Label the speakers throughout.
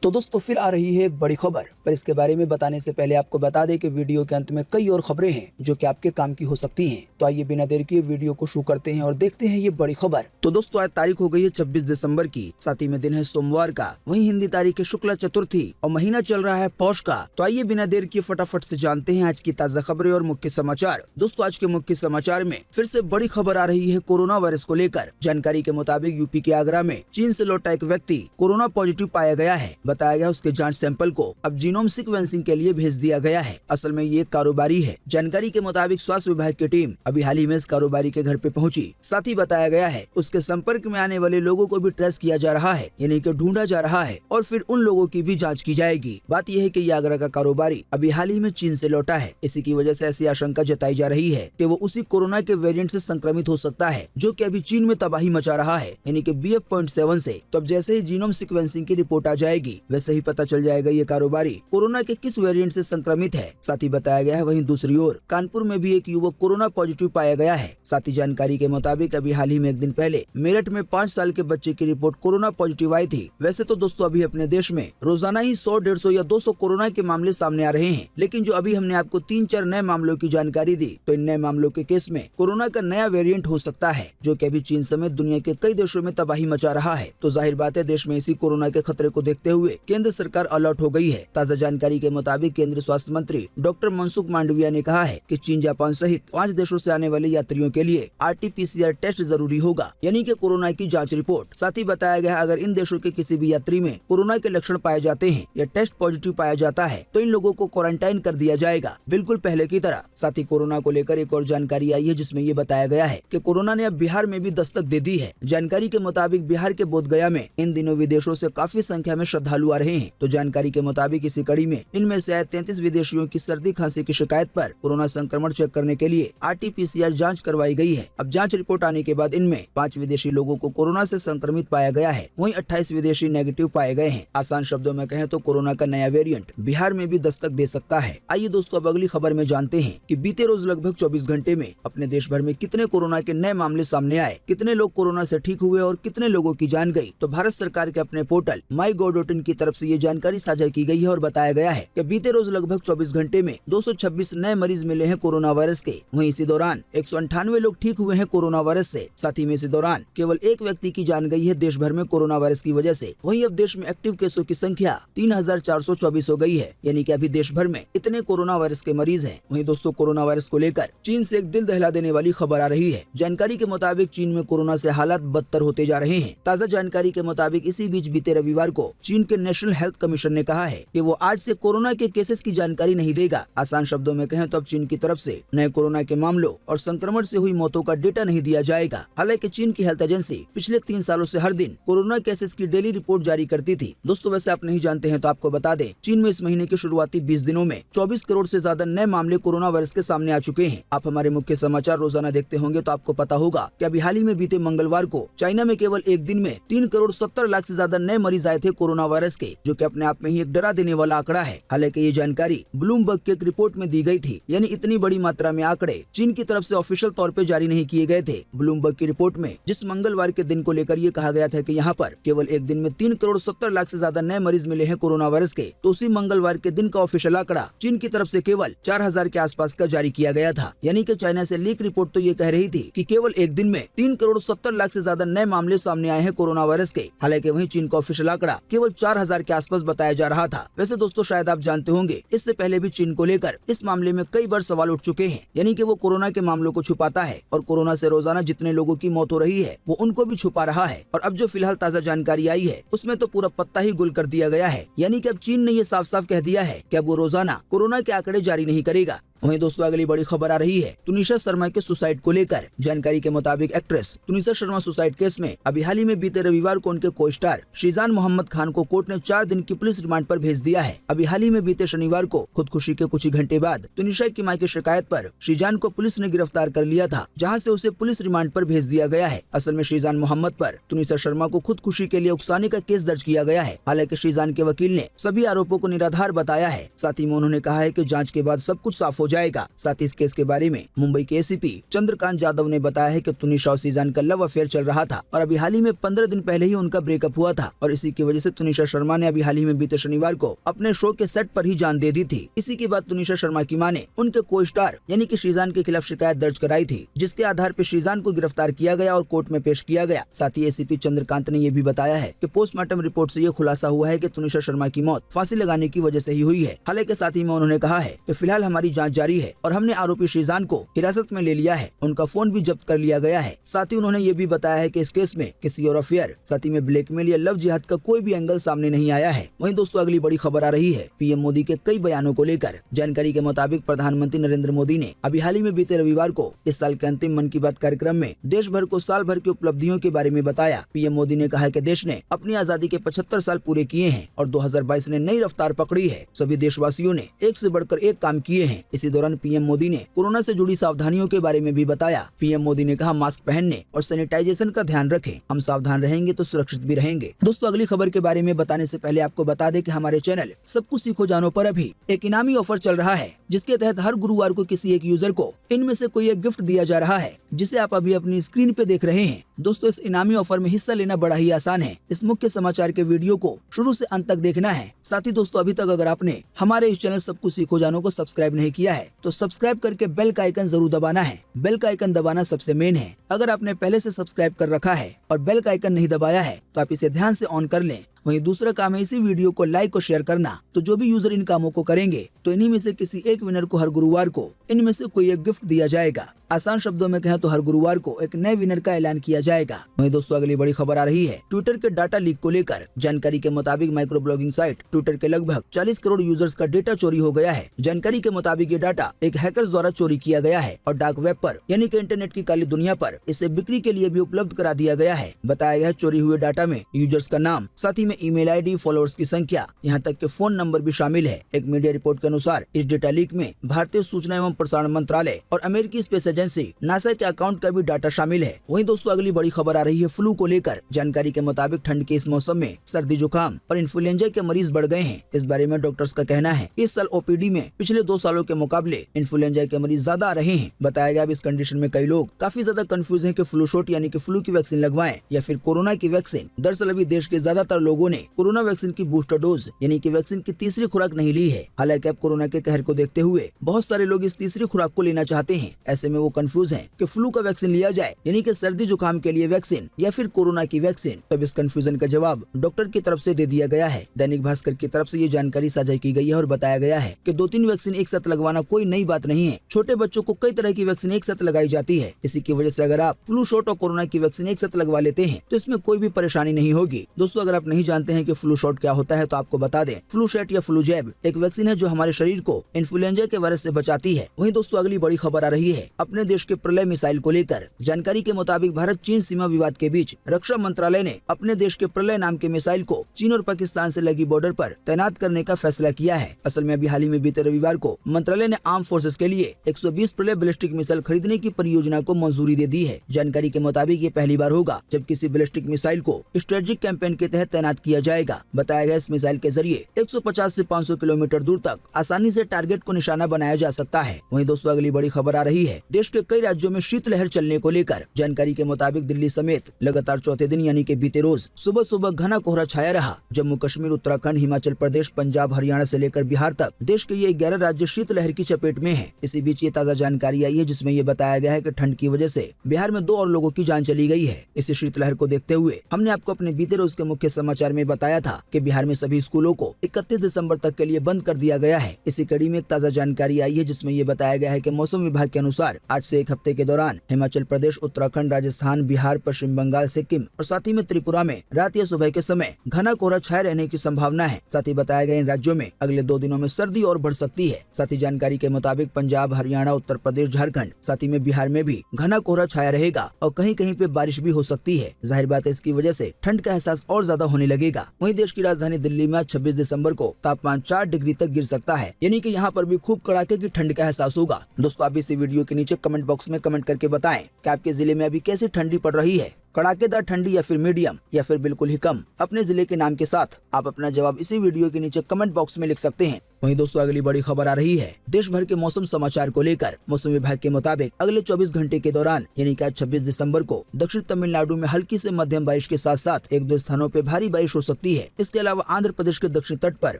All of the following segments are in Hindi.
Speaker 1: तो दोस्तों फिर आ रही है एक बड़ी खबर, पर इसके बारे में बताने से पहले आपको बता दें कि वीडियो के अंत में कई और खबरें हैं जो कि आपके काम की हो सकती हैं। तो आइए बिना देर किए वीडियो को शुरू करते हैं और देखते हैं ये बड़ी खबर। तो दोस्तों आज तारीख हो गई है 26 दिसंबर की, साथ ही में दिन है सोमवार का, वहीं हिंदी तारीख है शुक्ला चतुर्थी और महीना चल रहा है पौष का। तो आइए बिना देर किए फटाफट से जानते हैं आज की ताजा खबरें और मुख्य समाचार। दोस्तों आज के मुख्य समाचार में फिर से बड़ी खबर आ रही है कोरोना वायरस को लेकर। जानकारी के मुताबिक यूपी के आगरा में चीन से लौटा एक व्यक्ति कोरोना पॉजिटिव पाया गया है। बताया गया उसके जांच सैंपल को अब जीनोम सीक्वेंसिंग के लिए भेज दिया गया है। असल में ये एक कारोबारी है। जानकारी के मुताबिक स्वास्थ्य विभाग की टीम अभी हाल ही में इस कारोबारी के घर पे पहुंची। साथ ही बताया गया है उसके संपर्क में आने वाले लोगों को भी ट्रेस किया जा रहा है, यानी कि ढूंढा जा रहा है और फिर उन लोगों की भी जांच की जाएगी। बात यह है कि ये आगरा का कारोबारी अभी हाल ही में चीन से लौटा है। इसी की वजह से ऐसी आशंका जताई जा रही है कि वो उसी कोरोना के वेरिएंट से संक्रमित हो सकता है जो कि अभी चीन में तबाही मचा रहा है, यानी कि BF.7 से। तो अब जैसे ही जीनोम सीक्वेंसिंग की रिपोर्ट आ जाएगी वैसे ही पता चल जाएगा ये कारोबारी कोरोना के किस वेरिएंट से संक्रमित है। साथ ही बताया गया है वहीं दूसरी ओर कानपुर में भी एक युवक कोरोना पॉजिटिव पाया गया है। साथ ही जानकारी के मुताबिक अभी हाल ही में एक दिन पहले मेरठ में 5 साल के बच्चे की रिपोर्ट कोरोना पॉजिटिव आई थी। वैसे तो दोस्तों अभी अपने देश में रोजाना ही 100, 150 या 200 कोरोना के मामले सामने आ रहे हैं, लेकिन जो अभी हमने आपको 3-4 नए मामलों की जानकारी दी, तो इन नए मामलों के केस में कोरोना का नया वेरिएंट हो सकता है जो कि अभी चीन समेत दुनिया के कई देशों में तबाही मचा रहा है। तो जाहिर बात है देश में इसी कोरोना के खतरे को देखते हुए केंद्र सरकार अलर्ट हो गई है। ताजा जानकारी के मुताबिक केंद्रीय स्वास्थ्य मंत्री डॉक्टर मनसुख मांडविया ने कहा है कि चीन, जापान सहित 5 देशों से आने वाले यात्रियों के लिए RT-PCR टेस्ट जरूरी होगा, यानी कि कोरोना की जांच रिपोर्ट। साथ ही बताया गया अगर इन देशों के किसी भी यात्री में कोरोना के लक्षण पाए जाते हैं या टेस्ट पॉजिटिव पाया जाता है तो इन लोगों को क्वारंटाइन कर दिया जाएगा, बिल्कुल पहले की तरह। साथ ही कोरोना को लेकर एक और जानकारी आई है जिसमें ये बताया गया है कि कोरोना ने अब बिहार में भी दस्तक दे दी है। जानकारी के मुताबिक बिहार के बोधगया में इन दिनों विदेशों से काफी संख्या में श्रद्धालु आ रहे हैं। तो जानकारी के मुताबिक इसी कड़ी में इनमें से आए 33 विदेशियों की सर्दी खांसी की शिकायत पर कोरोना संक्रमण चेक करने के लिए RT-PCR जांच करवाई गई है। अब जांच रिपोर्ट आने के बाद इनमें 5 विदेशी लोगों को कोरोना से संक्रमित पाया गया है, वहीं 28 विदेशी नेगेटिव पाए गए हैं। आसान शब्दों में कहें तो कोरोना का नया वेरिएंट बिहार में भी दस्तक दे सकता है। आइए दोस्तों अब अगली खबर में जानते हैं कि बीते रोज लगभग 24 घंटे में अपने देश भर में कितने कोरोना के नए मामले सामने आए, कितने लोग कोरोना से ठीक हुए और कितने लोगों की जान गई। तो भारत सरकार के अपने पोर्टल MyGov.in की तरफ से ये जानकारी साझा की गई है और बताया गया है कि बीते रोज लगभग 24 घंटे में 226 नए मरीज मिले हैं कोरोना वायरस के। वहीं इसी दौरान 198 लोग ठीक हुए हैं कोरोना वायरस से। साथ ही में इसी दौरान केवल एक व्यक्ति की जान गई है देश भर में कोरोना वायरस की वजह से। वहीं अब देश में एक्टिव केसों की संख्या 3424 हो गई है, यानी कि अभी देश भर में इतने कोरोना वायरस के मरीज हैं। वहीं दोस्तों कोरोना वायरस को लेकर चीन से एक दिल दहला देने वाली खबर आ रही है। जानकारी के मुताबिक चीन में कोरोना से हालात बदतर होते जा रहे हैं। ताजा जानकारी के मुताबिक इसी बीच बीते रविवार को चीन के नेशनल हेल्थ कमीशन ने कहा है कि वो आज से कोरोना के केसेस की जानकारी नहीं देगा। आसान शब्दों में कहें तो अब चीन की तरफ से नए कोरोना के मामलों और संक्रमण से हुई मौतों का डेटा नहीं दिया जाएगा। हालांकि चीन की हेल्थ एजेंसी पिछले 3 सालों से हर दिन कोरोना केसेस की डेली रिपोर्ट जारी करती थी। दोस्तों वैसे आप नहीं जानते हैं तो आपको बता दें, चीन में इस महीने के शुरुआती 20 दिनों में 24 करोड़ से ज्यादा नए मामले कोरोना वायरस के सामने आ चुके हैं। आप हमारे मुख्य समाचार रोजाना देखते होंगे तो आपको पता होगा कि अभी हाल ही में बीते मंगलवार को चाइना में केवल एक दिन में 3 करोड़ 70 लाख से ज्यादा नए मरीज आए थे कोरोना वायरस के, जो कि अपने आप में ही एक डरा देने वाला आंकड़ा है। हालांकि ये जानकारी ब्लूमबर्ग की एक रिपोर्ट में दी गई थी, यानी इतनी बड़ी मात्रा में आंकड़े चीन की तरफ से ऑफिशियल तौर पे जारी नहीं किए गए थे। ब्लूमबर्ग की रिपोर्ट में जिस मंगलवार के दिन को लेकर ये कहा गया था कि यहाँ पर केवल एक दिन में 3 करोड़ 70 लाख से ज्यादा नए मरीज मिले हैं कोरोना वायरस के, तो उसी मंगलवार के दिन का ऑफिशियल आंकड़ा चीन की तरफ से केवल 4000 के आसपास का जारी किया गया था। यानी कि चाइना से लीक रिपोर्ट तो ये कह रही थी कि केवल एक दिन में 3 करोड़ 70 लाख से ज्यादा नए मामले सामने आए हैं कोरोना वायरस के। हालांकि वहीं चीन का ऑफिशियल आंकड़ा केवल 4000 के आसपास बताया जा रहा था। वैसे दोस्तों शायद आप जानते होंगे इससे पहले भी चीन को लेकर इस मामले में कई बार सवाल उठ चुके हैं, यानी कि वो कोरोना के मामलों को छुपाता है और कोरोना से रोजाना जितने लोगों की मौत हो रही है वो उनको भी छुपा रहा है। और अब जो फिलहाल ताजा जानकारी आई है उसमें तो पूरा पत्ता ही गुल कर दिया गया है, यानी कि अब चीन ने ये साफ साफ कह दिया है कि अब वो रोजाना कोरोना के आंकड़े जारी नहीं करेगा। वहीं दोस्तों अगली बड़ी खबर आ रही है तुनिशा शर्मा के सुसाइड को लेकर। जानकारी के मुताबिक actress Tunisha Sharma suicide case में अभी हाल ही में बीते रविवार को उनके को स्टार शीजान मोहम्मद खान को कोर्ट ने 4 दिन की पुलिस रिमांड पर भेज दिया है। अभी हाल ही में बीते शनिवार को खुदकुशी के कुछ ही घंटे बाद तुनिशा की मां की शिकायत पर शीजान को पुलिस ने गिरफ्तार कर लिया था, जहाँ से उसे पुलिस रिमांड पर भेज दिया गया है। असल में शीजान मोहम्मद पर तुनिशा शर्मा को खुदकुशी के लिए उकसाने का केस दर्ज किया गया है। हालांकि शीजान के वकील ने सभी आरोपों को निराधार बताया है। साथ ही में उन्होंने कहा है कि जांच के बाद सब कुछ साफ हो जाएगा। साथ ही इस केस के बारे में मुंबई के एसीपी चंद्रकांत यादव ने बताया है कि तुनिशा और सीजान का लव अफेयर चल रहा था और अभी हाल ही में 15 दिन पहले ही उनका ब्रेकअप हुआ था और इसी की वजह से तुनिशा शर्मा ने अभी हाल ही में बीते शनिवार को अपने शो के सेट पर ही जान दे दी थी। इसी के बाद तुनिशा शर्मा की मां ने उनके को स्टार यानी कि श्रीजान के खिलाफ शिकायत दर्ज कराई थी, जिसके आधार पर श्रीजान को गिरफ्तार किया गया और कोर्ट में पेश किया गया। साथ ही एसीपी चंद्रकांत ने यह भी बताया है कि पोस्टमार्टम रिपोर्ट से यह खुलासा हुआ है कि तुनिशा शर्मा की मौत फांसी लगाने की वजह से ही हुई है। हालांकि साथ ही में उन्होंने कहा है कि फिलहाल हमारी जांच जारी है और हमने आरोपी श्रीजान को हिरासत में ले लिया है, उनका फोन भी जब्त कर लिया गया है। साथ ही उन्होंने ये भी बताया है कि इस केस में किसी और अफेयर, साथ ही में ब्लैकमेल या लव जिहाद का कोई भी एंगल सामने नहीं आया है। वहीं दोस्तों अगली बड़ी खबर आ रही है पीएम मोदी के कई बयानों को लेकर। जानकारी के मुताबिक प्रधानमंत्री नरेंद्र मोदी ने अभी हाल ही में बीते रविवार को इस साल के अंतिम मन की बात कार्यक्रम में देश भर को साल भर की उपलब्धियों के बारे में बताया। पीएम मोदी ने कहा कि देश ने अपनी आजादी के 75 साल पूरे किए हैं और 2022 ने नई रफ्तार पकड़ी है। सभी देशवासियों ने एक से बढ़कर एक काम किए हैं। इसी दौरान पीएम मोदी ने कोरोना से जुड़ी सावधानियों के बारे में भी बताया। पीएम मोदी ने कहा मास्क पहनने और सैनिटाइजेशन का ध्यान रखें, हम सावधान रहेंगे तो सुरक्षित भी रहेंगे। दोस्तों अगली खबर के बारे में बताने से पहले आपको बता दें कि हमारे चैनल सब कुछ सीखो जानो पर अभी एक इनामी ऑफर चल रहा है, जिसके तहत हर गुरुवार को किसी एक यूजर को इनमें से कोई एक गिफ्ट दिया जा रहा है, जिसे आप अभी अपनी स्क्रीन पे देख रहे हैं। दोस्तों इस इनामी ऑफर में हिस्सा लेना बड़ा ही आसान है। इस मुख्य समाचार के वीडियो को शुरू से अंत तक देखना है। साथ ही दोस्तों अभी तक अगर आपने हमारे इस चैनल सब कुछ सीखो जानो को सब्सक्राइब नहीं किया है तो सब्सक्राइब करके बेल का आइकन जरूर दबाना है। बेल का आइकन दबाना सबसे मेन है। अगर आपने पहले से सब्सक्राइब कर रखा है और बेल का आइकन नहीं दबाया है तो आप इसे ध्यान से ऑन कर लें। वहीं दूसरा काम है इसी वीडियो को लाइक और शेयर करना। तो जो भी यूजर इन कामों को करेंगे तो इन्हीं में से किसी एक विनर को हर गुरुवार को इनमें से कोई एक गिफ्ट दिया जाएगा। आसान शब्दों में कहें तो हर गुरुवार को एक नए विनर का ऐलान किया जाएगा। वहीं दोस्तों अगली बड़ी खबर आ रही है ट्विटर के डाटा लीक को लेकर। जानकारी के मुताबिक माइक्रो ब्लॉगिंग साइट ट्विटर के लगभग 40 करोड़ यूजर्स का डेटा चोरी हो गया है। जानकारी के मुताबिक ये डाटा एक हैकर्स द्वारा चोरी किया गया है और डार्क वेब पर यानी कि इंटरनेट की काली दुनिया पर इसे बिक्री के लिए भी उपलब्ध करा दिया गया है। बताया गया चोरी हुए डाटा में यूजर्स का नाम, साथ ही में ईमेल आईडी, फॉलोअर्स की संख्या, यहाँ तक के फोन नंबर भी शामिल है। एक मीडिया रिपोर्ट के अनुसार इस डेटा लीक में भारतीय सूचना एवं प्रसारण मंत्रालय और अमेरिकी स्पेस एजेंसी नासा के अकाउंट का भी डाटा शामिल है। वहीं दोस्तों अगली बड़ी खबर आ रही है फ्लू को लेकर। जानकारी के मुताबिक ठंड के इस मौसम में सर्दी जुकाम और इन्फ्लुएंजा के मरीज बढ़ गए हैं। इस बारे में डॉक्टर्स का कहना है इस साल ओपीडी में पिछले 2 सालों के मुकाबले इन्फ्लुएंजा के मरीज ज्यादा आ रहे हैं। बताया गया अब इस कंडीशन में कई लोग काफी ज्यादा कंफ्यूज हैं कि फ्लू शॉट यानी कि फ्लू की वैक्सीन लगवाएं या फिर कोरोना की वैक्सीन। दरअसल अभी देश के ज्यादातर लोगों ने कोरोना वैक्सीन की बूस्टर डोज यानी कि वैक्सीन की तीसरी खुराक नहीं ली है। हालांकि अब कोरोना के कहर को देखते हुए बहुत सारे लोग इस तीसरी खुराक को लेना चाहते हैं। ऐसे में वो कंफ्यूज हैं कि फ्लू का वैक्सीन लिया जाए यानी कि सर्दी जुकाम के लिए वैक्सीन या फिर कोरोना की वैक्सीन। तब इस कंफ्यूजन का जवाब डॉक्टर की तरफ से दे दिया गया है। दैनिक भास्कर की तरफ से ये जानकारी साझा की गई है और बताया गया है कि 2-3 वैक्सीन एक साथ लगवाना कोई नई बात नहीं है। छोटे बच्चों को कई तरह की वैक्सीन एक साथ लगाई जाती है। इसी की वजह से अगर आप फ्लू शॉट और कोरोना की वैक्सीन एक साथ लगवा लेते हैं तो इसमें कोई भी परेशानी नहीं होगी। दोस्तों अगर आप नहीं जानते हैं कि फ्लू शॉट क्या होता है तो आपको बता दें, फ्लू शॉट या फ्लू जैब एक वैक्सीन है जो हमारे शरीर को इन्फ्लुएंजा के वायरस से बचाती है। वहीं दोस्तों अगली बड़ी खबर आ रही है अपने देश के प्रलय मिसाइल को लेकर। जानकारी के मुताबिक भारत चीन सीमा विवाद के बीच रक्षा मंत्रालय ने अपने देश के प्रलय नाम के मिसाइल को चीन और पाकिस्तान से लगी बॉर्डर पर तैनात करने का फैसला किया है। असल में अभी हाल ही में बीते रविवार को मंत्रालय ने आर्म फोर्सेस के लिए 120 प्रलय बैलिस्टिक मिसाइल खरीदने की परियोजना को मंजूरी दे दी है। जानकारी के मुताबिक ये पहली बार होगा जब किसी बैलिस्टिक मिसाइल को स्ट्रेटेजिक कैंपेन के तहत तैनात किया जाएगा। बताया गया इस मिसाइल के जरिए 150 से 500 किलोमीटर दूर तक आसानी से टारगेट को निशाना बनाया जा सकता है। वहीं दोस्तों अगली बड़ी खबर आ रही है देश के कई राज्यों में शीतलहर चलने को लेकर। जानकारी के मुताबिक दिल्ली समेत लगातार चौथे दिन यानी कि बीते रोज सुबह सुबह घना कोहरा छाया रहा। जम्मू कश्मीर, उत्तराखंड, हिमाचल प्रदेश, पंजाब, हरियाणा से लेकर बिहार तक देश के ये 11 राज्य शीतलहर की चपेट में हैं। इसी बीच ये ताज़ा जानकारी आई है जिसमें ये बताया गया है कि ठंड की वजह से बिहार में 2 और लोगों की जान चली गई है। इसी शीतलहर को देखते हुए हमने आपको अपने बीते रोज के मुख्य समाचार में बताया था कि बिहार में सभी स्कूलों को 31 दिसंबर तक के लिए बंद कर दिया गया है। इसी कड़ी में एक ताज़ा जानकारी आई है जिसमें ये बताया गया है कि मौसम विभाग के अनुसार आज से 1 हफ्ते के दौरान हिमाचल प्रदेश, उत्तराखंड, राजस्थान, बिहार, पश्चिम बंगाल, सिक्किम और साथ ही में त्रिपुरा में रात या सुबह के समय घना कोहरा छाए रहने की संभावना है। साथ ही बताया गया इन राज्यों में अगले 2 दिनों में सर्दी और बढ़ सकती है। साथ ही जानकारी के मुताबिक पंजाब, हरियाणा, उत्तर प्रदेश, झारखंड, साथ ही में बिहार में भी घना कोहरा छाया रहेगा और कहीं कहीं पे बारिश भी हो सकती है। जाहिर बात है इसकी वजह से ठंड का एहसास और ज्यादा होने लगेगा। वहीं देश की राजधानी दिल्ली में 26 दिसंबर को तापमान 4 डिग्री तक गिर सकता है, यानी कि यहाँ पर भी खूब कड़ाके की ठंड का एहसास होगा। दोस्तों आप इस वीडियो के नीचे कमेंट बॉक्स में कमेंट करके बताएं कि आपके जिले में अभी कैसी ठंडी पड़ रही है। कड़ाकेदार ठंडी या फिर मीडियम या फिर बिल्कुल ही कम? अपने जिले के नाम के साथ आप अपना जवाब इसी वीडियो के नीचे कमेंट बॉक्स में लिख सकते हैं। वहीं दोस्तों अगली बड़ी खबर आ रही है देश भर के मौसम समाचार को लेकर। मौसम विभाग के मुताबिक अगले 24 घंटे के दौरान यानी कि आज 26 दिसंबर को दक्षिण तमिलनाडु में हल्की से मध्यम बारिश के साथ साथ एक दो स्थानों पे भारी बारिश हो सकती है। इसके अलावा आंध्र प्रदेश के दक्षिण तट पर,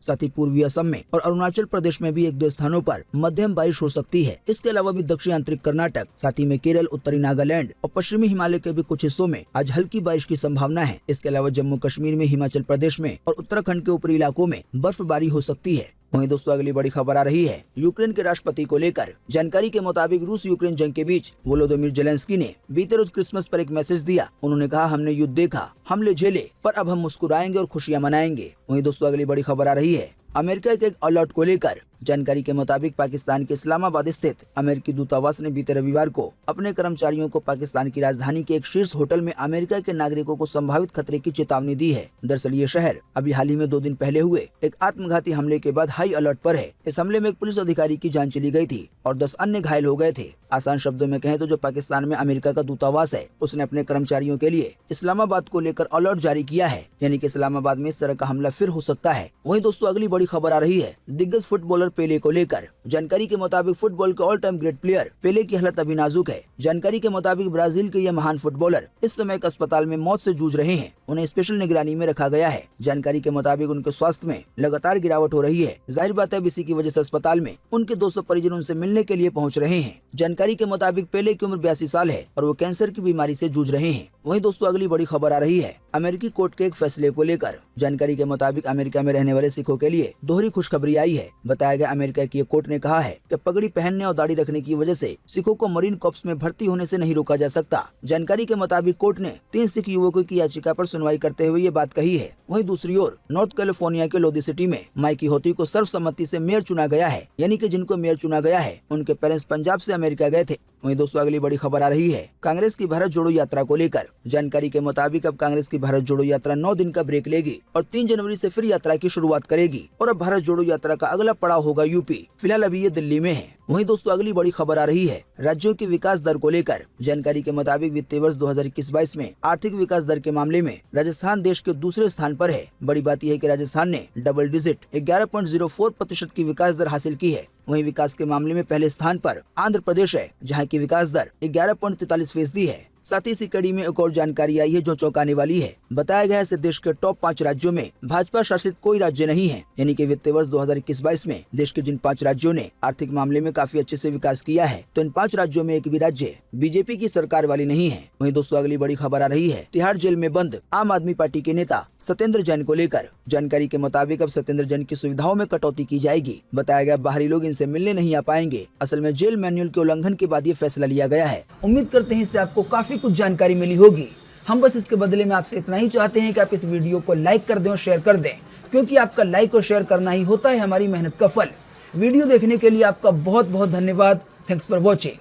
Speaker 1: साथ ही पूर्वी असम में और अरुणाचल प्रदेश में भी एक दो स्थानों पर मध्यम बारिश हो सकती है। इसके अलावा भी दक्षिण आंतरिक कर्नाटक, साथ ही में केरल, उत्तरी नागालैंड और पश्चिमी हिमालय के भी कुछ हिस्सों में आज हल्की बारिश की संभावना है। इसके अलावा जम्मू कश्मीर में, हिमाचल प्रदेश में और उत्तराखंड के ऊपरी इलाकों में बर्फबारी हो सकती है। वहीं दोस्तों अगली बड़ी खबर आ रही है यूक्रेन के राष्ट्रपति को लेकर। जानकारी के मुताबिक रूस यूक्रेन जंग के बीच वोलोदिमीर जेलेंस्की ने बीते रोज क्रिसमस पर एक मैसेज दिया। उन्होंने कहा, हमने युद्ध देखा, हमले झेले, पर अब हम मुस्कुराएंगे और खुशियां मनाएंगे। वहीं दोस्तों अगली बड़ी खबर आ रही है अमेरिका के एक अलर्ट को लेकर। जानकारी के मुताबिक पाकिस्तान के इस्लामाबाद स्थित अमेरिकी दूतावास ने बीते रविवार को अपने कर्मचारियों को पाकिस्तान की राजधानी के एक शीर्ष होटल में अमेरिका के नागरिकों को संभावित खतरे की चेतावनी दी है। दरअसल ये शहर अभी हाल ही में 2 दिन पहले हुए एक आत्मघाती हमले के बाद हाई अलर्ट पर है। इस हमले में एक पुलिस अधिकारी की जान चली गई थी और 10 अन्य घायल हो गए थे। आसान शब्दों में कहें तो जो पाकिस्तान में अमेरिका का दूतावास है उसने अपने कर्मचारियों के लिए इस्लामाबाद को लेकर अलर्ट जारी किया है, यानी कि इस्लामाबाद में इस तरह का हमला फिर हो सकता है। वहीं दोस्तों अगली बड़ी खबर आ रही है दिग्गज फुटबॉलर पेले को लेकर। जानकारी के मुताबिक फुटबॉल के ऑल टाइम ग्रेट प्लेयर पेले की हालत अभी नाजुक है। जानकारी के मुताबिक ब्राजील के यह महान फुटबॉलर इस समय एक अस्पताल में मौत से जूझ रहे हैं। उन्हें स्पेशल निगरानी में रखा गया है। जानकारी के मुताबिक उनके स्वास्थ्य में लगातार गिरावट हो रही है। जाहिर बात है इसी की वजह से अस्पताल में उनके 200 परिजन उनसे मिलने के लिए पहुंच रहे हैं। जानकारी के मुताबिक पेले की उम्र 82 साल है और वो कैंसर की बीमारी से जूझ रहे हैं। वहीं दोस्तों अगली बड़ी खबर आ रही है अमेरिकी कोर्ट के एक फैसले को लेकर। जानकारी के मुताबिक अमेरिका में रहने वाले सिखों के लिए दोहरी खुशखबरी आई है। बताया गया अमेरिका की कोर्ट ने कहा है कि पगड़ी पहनने और दाढ़ी रखने की वजह से सिखों को मरीन कॉर्प्स में भर्ती होने से नहीं रोका जा सकता। जानकारी के मुताबिक कोर्ट ने 3 सिख युवकों की याचिका पर सुनवाई करते हुए ये बात कही है। वहीं दूसरी ओर नॉर्थ कैलिफोर्निया के लोधी सिटी में माइकी होती को सर्वसम्मति से मेयर चुना गया है, यानी कि जिनको मेयर चुना गया है उनके पेरेंट्स पंजाब से अमेरिका गए थे। वहीं दोस्तों अगली बड़ी खबर आ रही है कांग्रेस की भारत जोड़ो यात्रा को लेकर। जानकारी के मुताबिक अब कांग्रेस की भारत जोड़ो यात्रा 9 दिन का ब्रेक लेगी और 3 जनवरी से फिर यात्रा की शुरुआत करेगी और अब भारत जोड़ो यात्रा का अगला पड़ाव होगा यूपी। फिलहाल अभी ये दिल्ली में है। वहीं दोस्तों अगली बड़ी खबर आ रही है राज्यों की विकास दर को लेकर। जानकारी के मुताबिक वित्तीय वर्ष 2021-22 में आर्थिक विकास दर के मामले में राजस्थान देश के दूसरे स्थान पर है। बड़ी बात यह है कि राजस्थान ने डबल डिजिट 11.04% की विकास दर हासिल की है। वहीं विकास के मामले में पहले स्थान पर आंध्र प्रदेश है, जहां की विकास दर 11.43% है। साथ ही इसी कड़ी में एक और जानकारी आई है जो चौंकाने वाली है। बताया गया है देश के टॉप 5 राज्यों में भाजपा शासित कोई राज्य नहीं है, यानी कि वित्तीय वर्ष 2021-22 में देश के जिन 5 राज्यों ने आर्थिक मामले में काफी अच्छे से विकास किया है, तो इन 5 राज्यों में एक भी राज्य बीजेपी की सरकार वाली नहीं है। वहीं दोस्तों अगली बड़ी खबर आ रही है तिहाड़ जेल में बंद आम आदमी पार्टी के नेता सत्येंद्र जैन को लेकर। जानकारी के मुताबिक अब सत्येंद्र जैन की सुविधाओं में कटौती की जाएगी। बताया गया बाहरी लोग इनसे मिलने नहीं आ पाएंगे। असल में जेल मैनुअल के उल्लंघन के बाद ये फैसला लिया गया है। उम्मीद करते हैं इससे आपको काफी कुछ जानकारी मिली होगी। हम बस इसके बदले में आपसे इतना ही चाहते हैं कि आप इस वीडियो को लाइक कर दें और शेयर कर दें, क्योंकि आपका लाइक और शेयर करना ही होता है हमारी मेहनत का फल। वीडियो देखने के लिए आपका बहुत बहुत धन्यवाद। Thanks for watching.